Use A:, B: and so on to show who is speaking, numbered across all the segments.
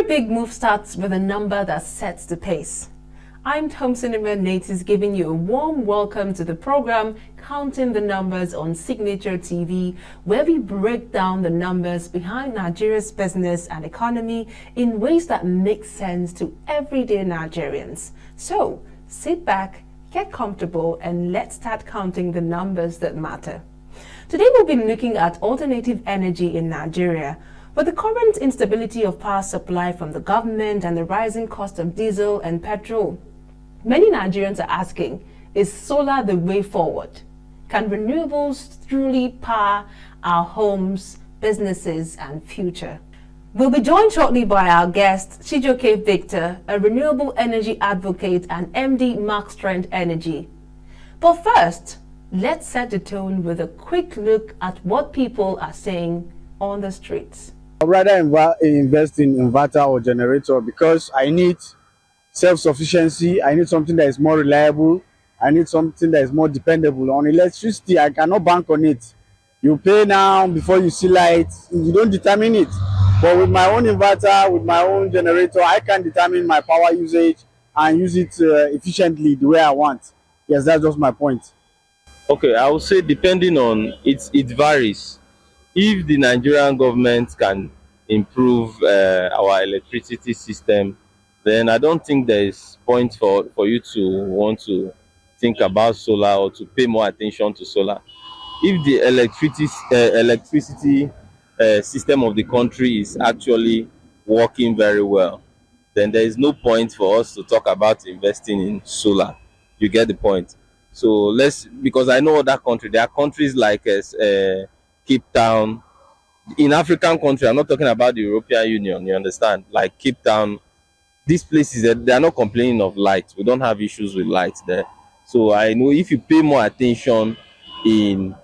A: Every big move starts with a number that sets the pace. I'm Tomsinime Natus, giving you a warm welcome to the program Counting the Numbers on Signature TV, where we break down the numbers behind Nigeria's business and economy in ways that make sense to everyday Nigerians. So, sit back, get comfortable, and let's start counting the numbers that matter. Today we'll be looking at alternative energy in Nigeria. With the current instability of power supply from the government and the rising cost of diesel and petrol, many Nigerians are asking, is solar the way forward? Can renewables truly power our homes, businesses, and future? We'll be joined shortly by our guest, Chijioke Victor, a renewable energy advocate and MD Mark Strength Energy. But first, let's set the tone with a quick look at what people are saying on the streets.
B: I'd rather invest in inverter or generator because I need self-sufficiency. I need something that is more reliable. I need something that is more dependable. On electricity, I cannot bank on it. You pay now before you see light. You don't determine it. But with my own inverter, with my own generator, I can determine my power usage and use it efficiently the way I want. Yes, that's just my point.
C: Okay, I would say depending on it varies. If the Nigerian government can improve our electricity system, then I don't think there is point for you to want to think about solar or to pay more attention to solar. If the electricity system of the country is actually working very well, then there is no point for us to talk about investing in solar. You get the point? So because I know other countries, there are countries like Cape Town. In African country, I'm not talking about the European Union, you understand? Like Cape Town, these places, they are not complaining of light. We don't have issues with light there. So I know if you pay more attention in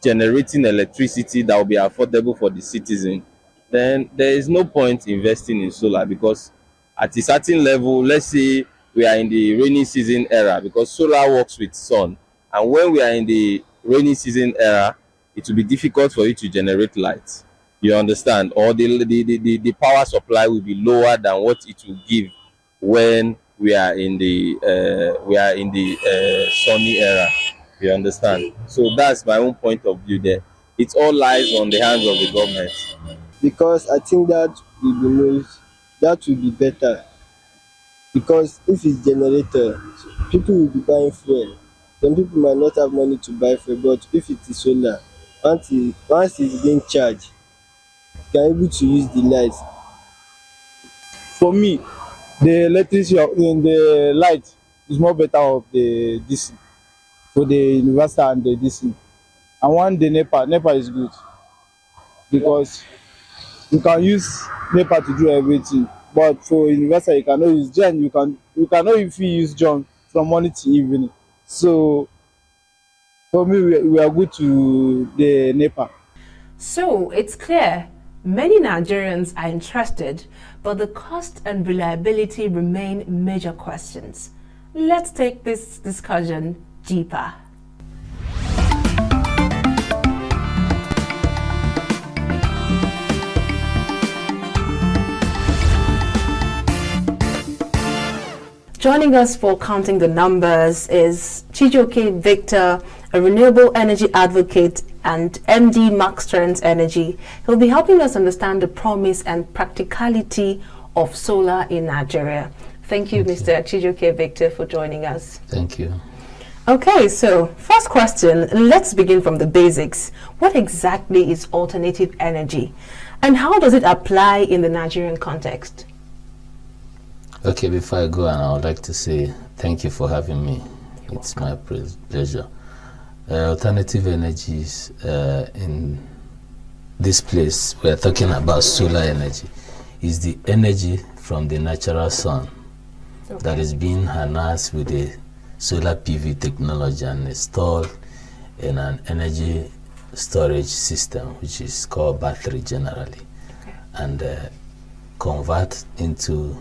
C: generating electricity that will be affordable for the citizen, then there is no point investing in solar, because at a certain level, let's say we are in the rainy season era, because solar works with sun. And when we are in the rainy season era, it will be difficult for you to generate light. You understand? Or the power supply will be lower than what it will give when we are in the sunny era. You understand? So that's my own point of view there. It all lies on the hands of the government.
D: Because I think that will be better. Because if it's generator, people will be buying fuel. Some people might not have money to buy fuel, but if it is solar, once it's being charged, you can be able to use the lights.
B: For me, the electricity in the light is more better of the DC for the inverter and the DC. I want the NEPA. NEPA is good because you can use NEPA to do everything. But for inverter, you cannot use gen. You cannot if you use gen from morning to evening. So for me, we are good to the NEPA.
A: So it's clear many Nigerians are interested, but the cost and reliability remain major questions. Let's take this discussion deeper. Joining us for Counting the Numbers is Chijioke Victor, a renewable energy advocate and MD Mark Strength Energy. He'll be helping us understand the promise and practicality of solar in Nigeria. Thank you, Mr. Chijioke Victor, for joining us.
E: Thank you.
A: Okay, so first question, let's begin from the basics. What exactly is alternative energy, and how does it apply in the Nigerian context?
E: Okay, before I go on, I would like to say thank you for having me. It's my pleasure. Alternative energies in this place, we're talking about solar energy, is the energy from the natural sun that is being harnessed with the solar PV technology and installed in an energy storage system, which is called battery generally, and convert into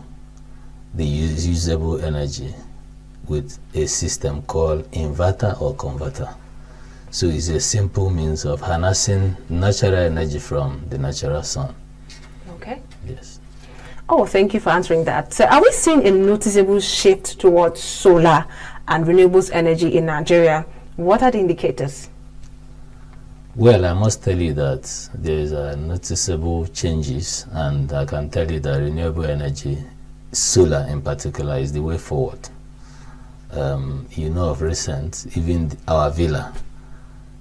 E: the usable energy with a system called inverter or converter. So it's a simple means of harnessing natural energy from the natural sun.
A: Okay.
E: Yes.
A: Oh, thank you for answering that. So are we seeing a noticeable shift towards solar and renewables energy in Nigeria? What are the indicators?
E: Well, I must tell you that there is a noticeable changes, and I can tell you that renewable energy, solar in particular, is the way forward. You know, of recent, even our villa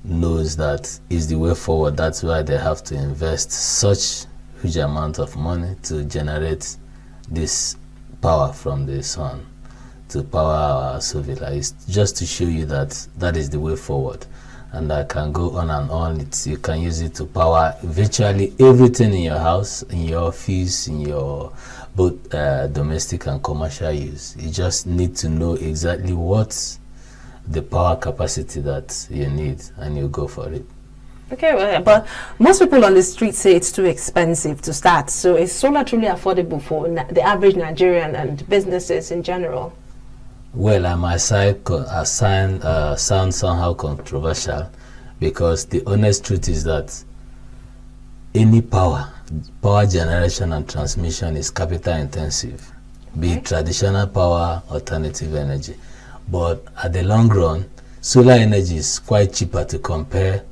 E: knows that is the way forward. That's why they have to invest such huge amount of money to generate this power from the sun to power our villa. It's just to show you that that is the way forward. And I can go on and on. You can use it to power virtually everything in your house, in your office, in your both domestic and commercial use. You just need to know exactly what's the power capacity that you need, and you go for it.
A: Okay, well, but most people on the street say it's too expensive to start. So is solar truly affordable for the average Nigerian and businesses in general?
E: Well, I might sound somehow controversial, because the honest truth is that any power generation and transmission is capital intensive, be it traditional power, alternative energy. But at the long run, solar energy is quite cheaper to compare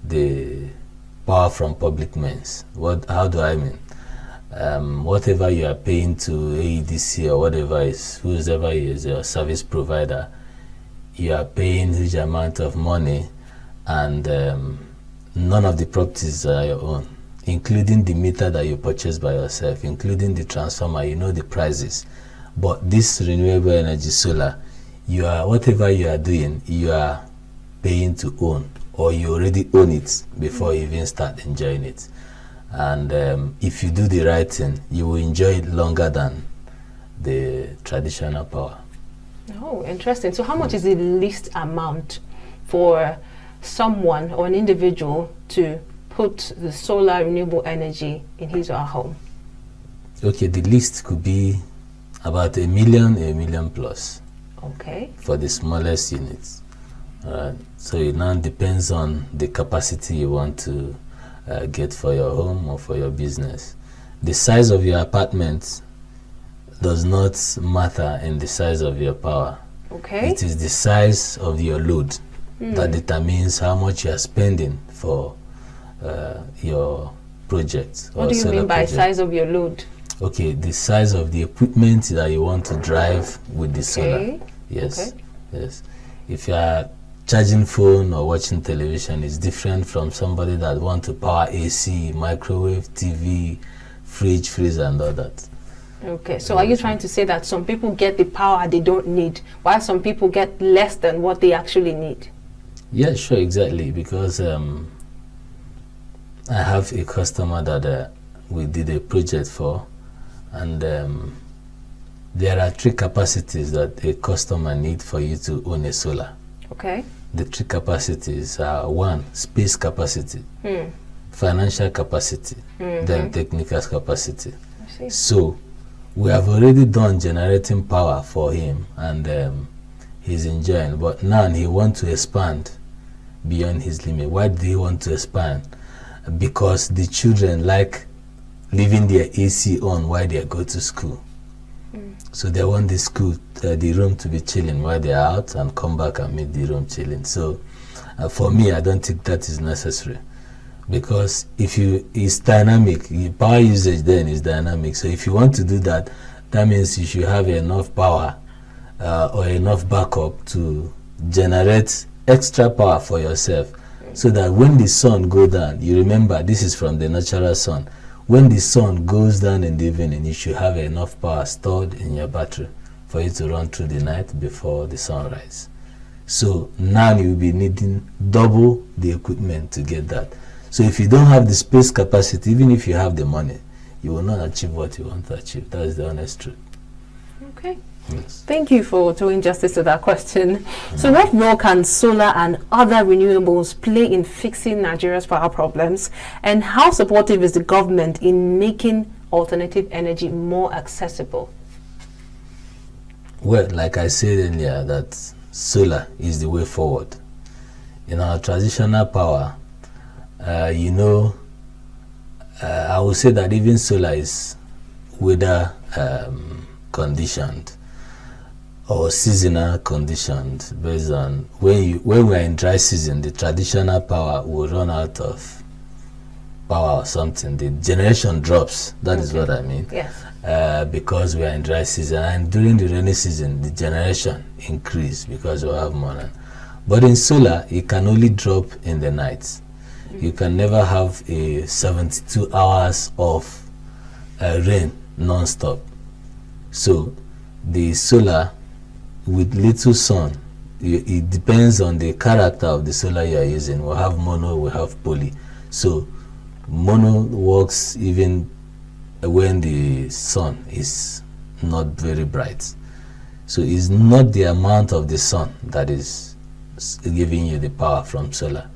E: the power from public means. How do I mean? Whatever you are paying to AEDC or whatever whoever is your service provider, you are paying huge amount of money, and none of the properties are your own, including the meter that you purchase by yourself, including the transformer. You know the prices. But this renewable energy solar, whatever you are doing, you are paying to own, or you already own it before you even start enjoying it. And if you do the right thing, you will enjoy it longer than the traditional power.
A: Oh, interesting. So how much is the least amount for someone or an individual to put the solar renewable energy in his or her home?
E: Okay, the least could be about a million plus.
A: Okay.
E: For the smallest units. So it now depends on the capacity you want to get for your home or for your business. The size of your apartment does not matter in the size of your power.
A: Okay.
E: It is the size of your load that determines how much you are spending for your project.
A: What do you mean by size of your load?
E: Okay, the size of the equipment that you want to drive with the solar. Yes.
A: Okay.
E: Yes. If you are charging phone or watching television, is different from somebody that want to power AC, microwave, TV, fridge, freezer, and all that.
A: Okay, so are you trying to say that some people get the power they don't need, while some people get less than what they actually need?
E: Yeah, sure, exactly. Because I have a customer that we did a project for, and there are 3 capacities that a customer needs for you to own a solar.
A: Okay.
E: The 3 capacities are: 1, space capacity, financial capacity, then technical capacity. So we have already done generating power for him, and he's enjoying. But now he wants to expand beyond his limit. Why do he want to expand? Because the children like leaving their AC on while they go to school. So they want the room to be chilling while they're out, and come back and meet the room chilling. So for me, I don't think that is necessary, because it's dynamic. Power usage then is dynamic. So if you want to do that, that means you should have enough power or enough backup to generate extra power for yourself, so that when the sun goes down, you remember this is from the natural sun. When the sun goes down in the evening, you should have enough power stored in your battery for you to run through the night before the sunrise. So now you'll be needing double the equipment to get that. So if you don't have the space capacity, even if you have the money, you will not achieve what you want to achieve. That is the honest truth.
A: Okay.
E: Yes.
A: Thank you for doing justice to that question. So what role can solar and other renewables play in fixing Nigeria's power problems, and how supportive is the government in making alternative energy more accessible?
E: Well, like I said earlier, that solar is the way forward. In our traditional power, I would say that even solar is weather conditioned or seasonal conditioned, based on when we're in dry season, the traditional power will run out of power or something. The generation drops. That is what I mean.
A: Yes.
E: Because we are in dry season, and during the rainy season, the generation increase because we have more. But in solar, it can only drop in the night. You can never have a 72 hours of rain non-stop. So the solar with little sun, it depends on the character of the solar you are using. We have mono, we have poly. So mono works even when the sun is not very bright. So it's not the amount of the sun that is giving you the power from solar.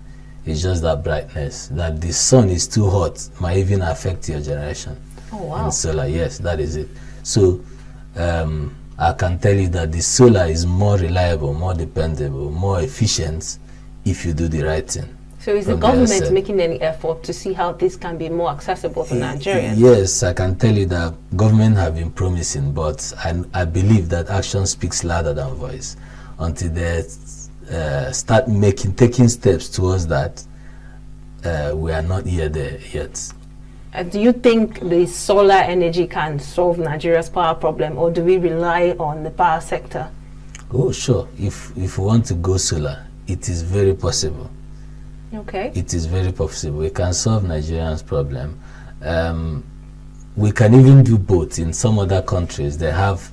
E: It's just that brightness. That the sun is too hot might even affect your generation.
A: Oh, wow.
E: In solar, yes, that is it. So I can tell you that the solar is more reliable, more dependable, more efficient if you do the right thing.
A: So is the government making any effort to see how this can be more accessible for Nigerians?
E: Yes, I can tell you that government have been promising, but I believe that action speaks louder than voice. Until they start taking steps towards that, we are not there yet.
A: Do you think the solar energy can solve Nigeria's power problem, or do we rely on the power sector?
E: Oh, sure. If we want to go solar, it is very possible.
A: Okay.
E: It is very possible. We can solve Nigerians' problem. We can even do both. In some other countries, they have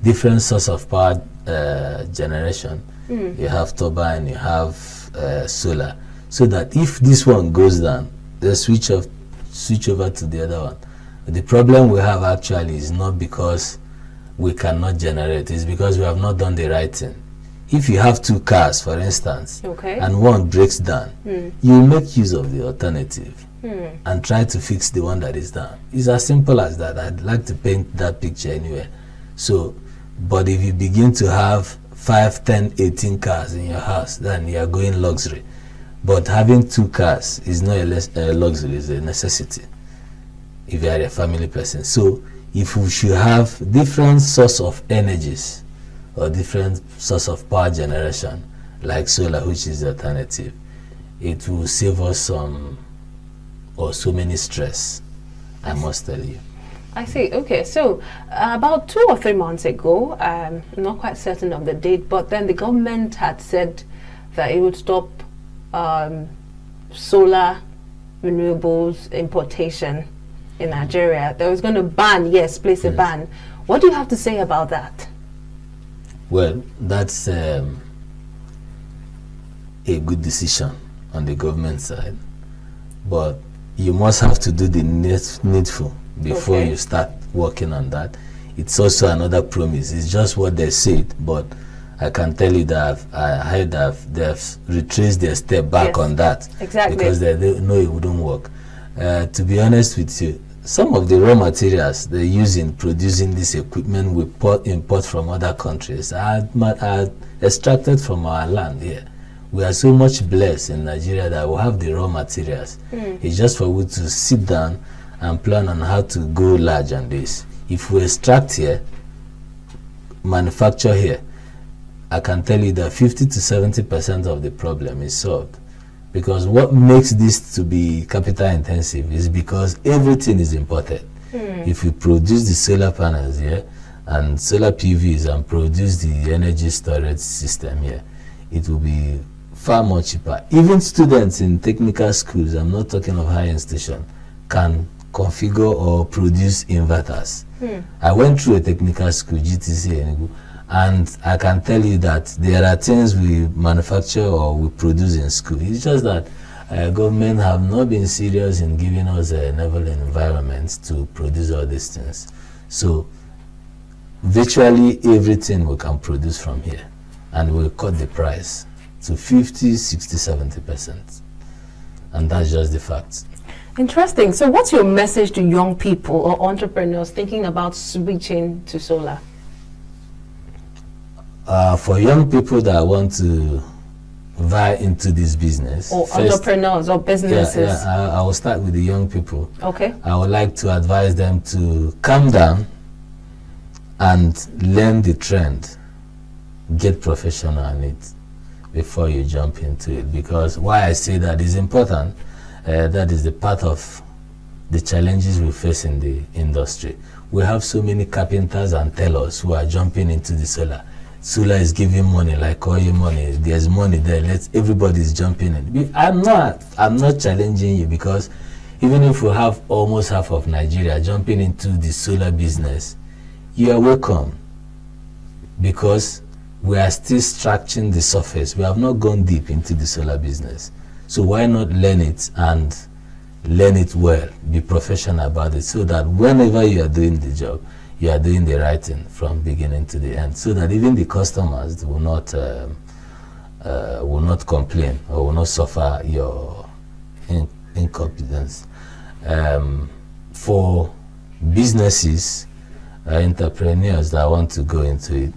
E: different source of power generation. You have turbine, you have solar. So that if this one goes down, they switch over to the other one. The problem we have actually is not because we cannot generate, it's because we have not done the right thing. If you have two cars, for instance, and one breaks down, you make use of the alternative and try to fix the one that is down. It's as simple as that. I'd like to paint that picture anywhere. So, but if you begin to have 5, 10, 18 cars in your house, then you are going luxury. But having two cars is not a luxury, it's a necessity if you are a family person. So if we should have different source of energies or different source of power generation, like solar, which is the alternative, it will save us some or so many stress, I must tell you.
A: I see. Okay, so about 2 or 3 months ago, I'm not quite certain of the date, but then the government had said that it would stop solar renewables importation in Nigeria. They was going to ban, place a ban. What do you have to say about that?
E: Well, that's a good decision on the government side, but you must have to do the needful before you start working on that. It's also another promise. It's just what they said, but I can tell you that I heard that they've retraced their step back on that.
A: Exactly.
E: Because they know it wouldn't work. To be honest with you, some of the raw materials they use in producing this equipment we import from other countries are extracted from our land here. We are so much blessed in Nigeria that we have the raw materials. It's just for we to sit down and plan on how to go large on this. If we extract here, manufacture here, I can tell you that 50 to 70% of the problem is solved. Because what makes this to be capital intensive is because everything is imported. If we produce the solar panels here and solar PVs and produce the energy storage system here, it will be far more cheaper. Even students in technical schools, I'm not talking of high institution, can configure or produce inverters. I went through a technical school, GTC Enugu, and I can tell you that there are things we manufacture or we produce in school. It's just that government have not been serious in giving us a level environment to produce all these things. So virtually everything we can produce from here, and we'll cut the price to 50, 60, 70%. And that's just the fact.
A: Interesting. So what's your message to young people or entrepreneurs thinking about switching to solar?
E: For young people that want to vie into this business.
A: Or
E: First,
A: entrepreneurs or businesses.
E: I will start with the young people.
A: Okay.
E: I would like to advise them to calm down and learn the trend. Get professional in it before you jump into it. Because why I say that is important, that is the part of the challenges we face in the industry. We have so many carpenters and tailors who are jumping into the solar. Solar is giving money like oil money. There's money there. Everybody's jumping in. I'm not challenging you, because even if we have almost half of Nigeria jumping into the solar business, you are welcome, because we are still scratching the surface. We have not gone deep into the solar business. So why not learn it and learn it well, be professional about it, so that whenever you are doing the job, you are doing the right thing from beginning to the end, so that even the customers will not complain or will not suffer your incompetence. For businesses, entrepreneurs that want to go into it,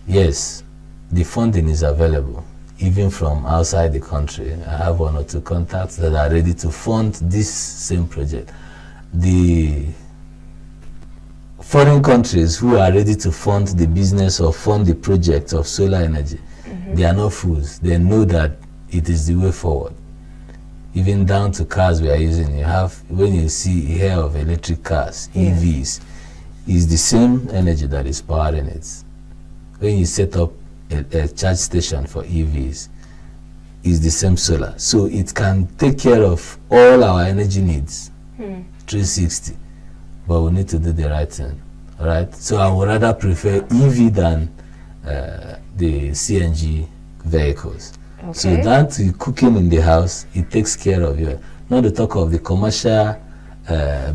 E: yes, the funding is available, even from outside the country. I have 1 or 2 contacts that are ready to fund this same project. The foreign countries who are ready to fund the business or fund the project of solar energy, they are not fools. They know that it is the way forward. Even down to cars we are using. You have, when you see here of electric cars, EVs, is the same energy that is powering it. When you set up a charge station for EVs, is the same solar. So it can take care of all our energy needs, 360. But we need to do the right thing, right? So I would rather prefer EV than the CNG vehicles. Okay. So down to cooking in the house, it takes care of you. Not to talk of the commercial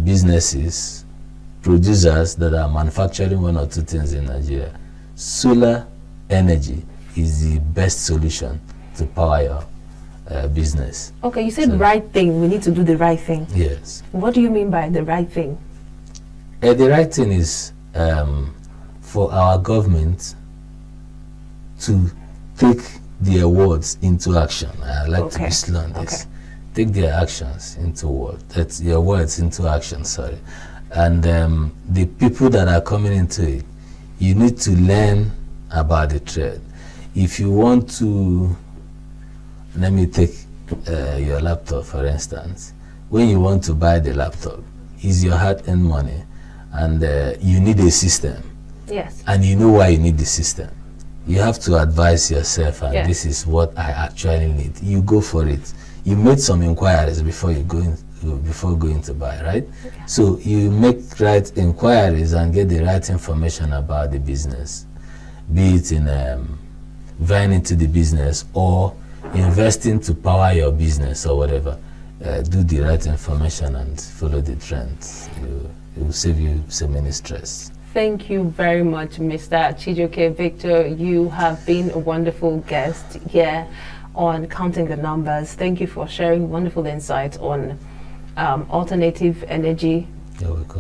E: businesses, producers that are manufacturing 1 or 2 things in Nigeria. Solar energy is the best solution to power your business. Okay,
A: you said right thing. We need to do the right thing.
E: Yes.
A: What do you mean by the right thing?
E: The right thing is for our government to take their words into action. I like to be slow on this. Okay. Take their actions into words. That's their words into action. Sorry, and the people that are coming into it, you need to learn about the trade. If you want to, let me take your laptop for instance. When you want to buy the laptop, it's your hard-earned money, and you need a system.
A: Yes.
E: And you know why you need the system. You have to advise yourself, and this is what I actually need. You go for it. You made some inquiries before you go in, before going to buy, right? Okay. So you make right inquiries and get the right information about the business, be it in buying into the business or investing to power your business or whatever. Do the right information and follow the trends. It will save you so many stress.
A: Thank you very much, Mr. Chijioke Victor. You have been a wonderful guest here on Counting the Numbers. Thank you for sharing wonderful insights on alternative energy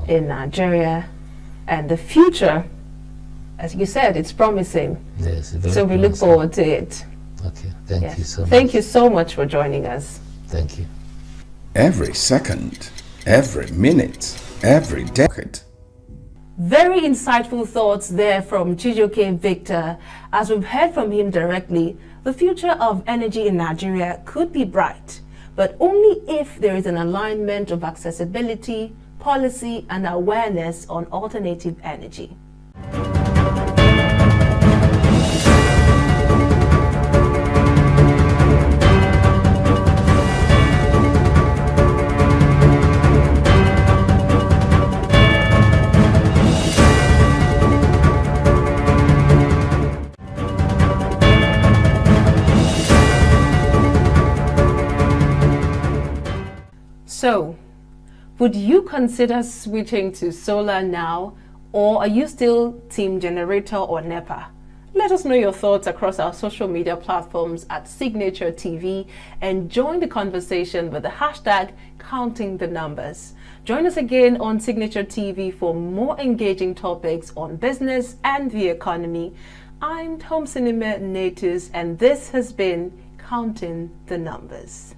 A: in Nigeria and the future. As you said, it's promising.
E: Yes,
A: so we look forward to it.
E: Okay, thank you so much.
A: Thank you so much for joining us.
E: Thank you.
F: Every second, every minute, every decade.
A: Very insightful thoughts there from Chijioke Victor. As we've heard from him directly, the future of energy in Nigeria could be bright, but only if there is an alignment of accessibility, policy, and awareness on alternative energy. So, would you consider switching to solar now, or are you still team generator or NEPA? Let us know your thoughts across our social media platforms at Signature TV and join the conversation with the hashtag Counting the Numbers. Join us again on Signature TV for more engaging topics on business and the economy. I'm Tomsinime Natus, and this has been counting the numbers.